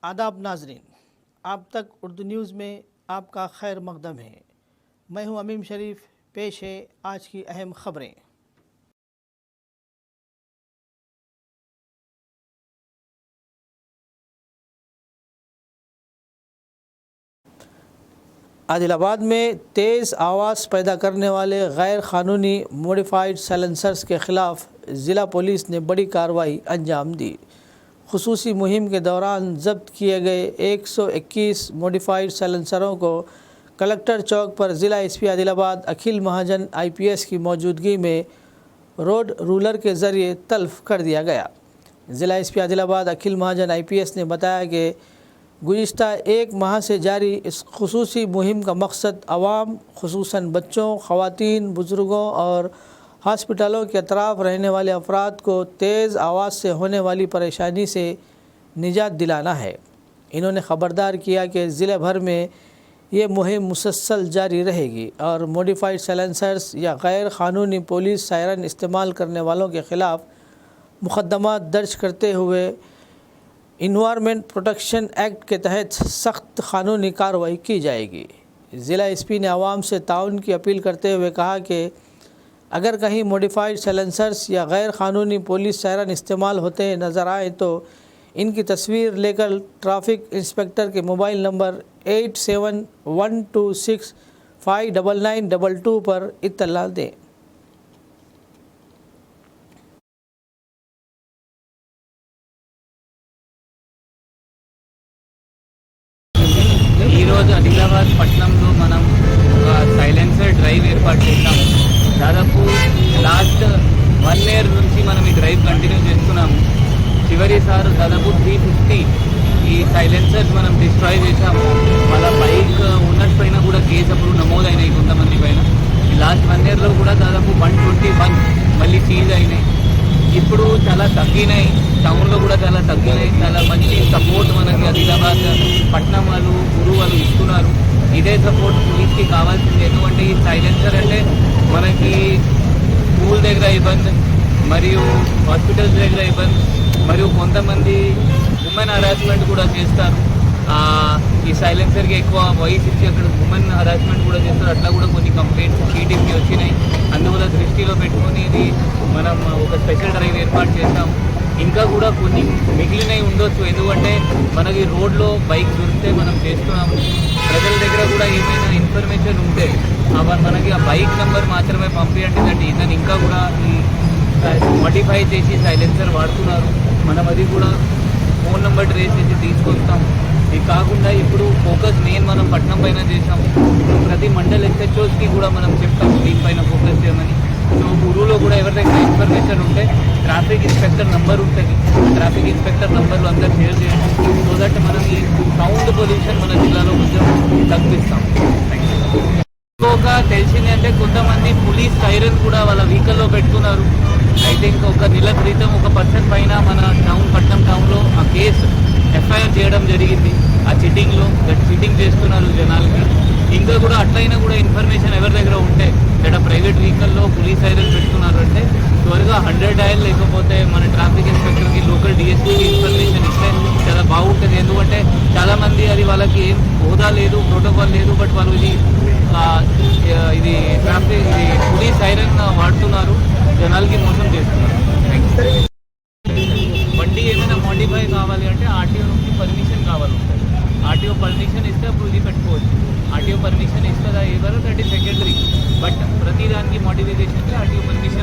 आदाब नाजरीन, आप तक उर्दू न्यूज़ में आपका खैर मकदम है। मैं हूं अमीम शरीफ। पेश है आज की अहम खबरें। आदिलाबाद में तेज़ आवाज़ पैदा करने वाले गैर क़ानूनी मॉडिफाइड साइलेंसर्स के ख़िलाफ़ ज़िला पुलिस ने बड़ी कार्रवाई अंजाम दी। खुसूसी मुहिम के दौरान ज़ब्त किए गए 121 मॉडिफाइड साइलेंसरों को कलेक्टर चौक पर ज़िला एसपी आदिलाबाद अखिल महाजन IPS की मौजूदगी में रोड रूलर के ज़रिए तल्फ़ कर दिया गया। ज़िला एसपी आदिलाबाद अखिल महाजन IPS ने बताया कि गुज़िश्ता एक माह से जारी इस खुसूसी मुहिम का मकसद अवाम, खुसूसन बच्चों, ख़वातीन, बुज़ुर्गों और हॉस्पिटलों के अतराफ़ रहने वाले अफराद को तेज़ आवाज़ से होने वाली परेशानी से निजात दिलाना है। इन्होंने ख़बरदार किया कि ज़िले भर में ये मुहिम मुसलसल जारी रहेगी और मॉडिफाइड साइलेंसर्स या गैर क़ानूनी पुलिस सायरन इस्तेमाल करने वालों के ख़िलाफ़ मुक़दमा दर्ज करते हुए इन्वायरमेंट प्रोटेक्शन एक्ट के तहत सख्त क़ानूनी कार्रवाई की जाएगी। ज़िला एसपी ने आवाम से ताउन की अपील करते हुए कहा कि अगर कहीं मॉडिफाइड साइलेंसर्स या गैर क़ानूनी पुलिस सायरन इस्तेमाल होते नज़र आए तो इनकी तस्वीर लेकर ट्रैफिक इंस्पेक्टर के मोबाइल नंबर 8712659922 पर इत्तला दें। ఆదిలాబాద్ పట్టణంలో మనం ఒక సైలెన్సర్ డ్రైవ్ ఏర్పాటు చేశాము. దాదాపు లాస్ట్ 1 year నుంచి మనం ఈ డ్రైవ్ కంటిన్యూ చేస్తున్నాము. చివరిసారి దాదాపు 350 ఈ సైలెన్సర్స్ మనం డిస్ట్రాయ్ చేశాము. వాళ్ళ బైక్ ఉన్నట్ పైన కూడా కేసు అప్పుడు నమోదైనాయి కొంతమంది పైన. ఈ లాస్ట్ 1 yearలో కూడా దాదాపు 121 మళ్ళీ సీజ్ అయినాయి. ఇప్పుడు చాలా తగ్గినాయి, టౌన్లో కూడా చాలా తగ్గినాయి. చాలా మంచి సపోర్ట్ మనకి ఆదిలాబాద్ పట్టణం వాళ్ళు, గురువు వాళ్ళు ఇస్తున్నారు. ఇదే సపోర్ట్ పోలీస్కి కావాల్సింది. ఎందుకంటే ఈ సైలెన్సర్ అంటే మనకి స్కూల్ దగ్గర ఇబ్బంది, మరియు హాస్పిటల్స్ దగ్గర ఇబ్బంది, మరియు కొంతమంది ఉమెన్ హరాస్మెంట్ కూడా చేస్తారు. ఈ సైలెన్సర్కి ఎక్కువ వాయిస్ ఇచ్చి అక్కడ ఉమెన్ హరాస్మెంట్ కూడా చేస్తారు. అట్లా కూడా కొన్ని కంప్లైంట్స్ టీటీకి వచ్చినాయి. అందువల్ల దృష్టిలో పెట్టుకొని ఇది మనం ఒక స్పెషల్ డ్రైవ్ ఏర్పాటు చేస్తాం. ఇంకా కూడా కొన్ని మిగిలినవి ఉండొచ్చు, ఎందుకంటే మనకి రోడ్లో బైక్ దొరికితే మనం చేస్తున్నాము. ప్రజల దగ్గర కూడా ఏమైనా ఇన్ఫర్మేషన్ ఉంటే మనకి ఆ బైక్ నెంబర్ మాత్రమే పంపించండి. అంటే ఇతను ఇంకా కూడా ఈ మోడిఫై చేసి సైలెన్సర్ వాడుతున్నారు. మనం అది కూడా ఫోన్ నెంబర్ ట్రేస్ చేసి తీసుకొస్తాం. ఇది కాకుండా ఇప్పుడు ఫోకస్ మెయిన్ మనం పట్టణం పైన చేసాము. ఇప్పుడు ప్రతి మండల్ SHOస్కి కూడా మనం చెప్తాము దీనిపైన ఫోకస్ చేయమని. సో ఊరులో కూడా ఎవరి దగ్గర ఇన్ఫర్మేషన్ ఉంటే ట్రాఫిక్ ఇన్స్పెక్టర్ నెంబర్ ఉంటుంది, ట్రాఫిక్ ఇన్స్పెక్టర్ నెంబర్లు అందరూ షేర్ చేయండి. సో దట్ మనం ఈ సౌండ్ పొల్యూషన్ మన జిల్లాలో కొంచెం తగ్గిస్తాం. ఇంకొక తెలిసింది అంటే కొంతమంది పోలీస్ సైరన్ కూడా వాళ్ళ వెహికల్లో పెడుతున్నారు. అయితే ఇంకొక నెల క్రితం ఒక పర్సన్ పైన మన పట్నం టౌన్లో ఆ కేసు FIR చేయడం జరిగింది. ఆ చిట్టింగ్లో చిట్టింగ్ చేస్తున్నారు జనాలకి. ఇంకా కూడా అట్లయినా కూడా ఇన్ఫర్మేషన్ ఎవరి దగ్గర ఉంటే ఇక్కడ ప్రైవేట్ వెహికల్లో పోలీస్ సైరన్ పెడుతున్నారు అంటే త్వరగా 100 డయల్ లేకపోతే మన ట్రాఫిక్ ఇన్స్పెక్టర్కి, లోకల్ DSPకి ఇన్ఫర్మేషన్ ఇస్తే చాలా బాగుంటుంది. ఎందుకంటే చాలామంది అది వాళ్ళకి ఏం హోదా లేదు, ప్రోటోకాల్ లేదు, బట్ వాళ్ళు ఇది ట్రాఫిక్ పోలీస్ సైరన్ వాడుతున్నారు, జనాలకి మోసం చేస్తున్నారు. బండి ఏమైనా మోడిఫై కావాలి అంటే RTO నుంచి పర్మిషన్ కావాలి ఉంటుంది. RTO పర్మిషన్ ఇస్తే అప్పుడు ఇది పెట్టుకోవచ్చు. RTO పర్మిషన్ ఇస్తుందా ఇవ్వరు, దట్ ఈస్ సెకండరీ. బట్ ప్రతి దానికి మోడిఫికేషన్కి RTO పర్మిషన్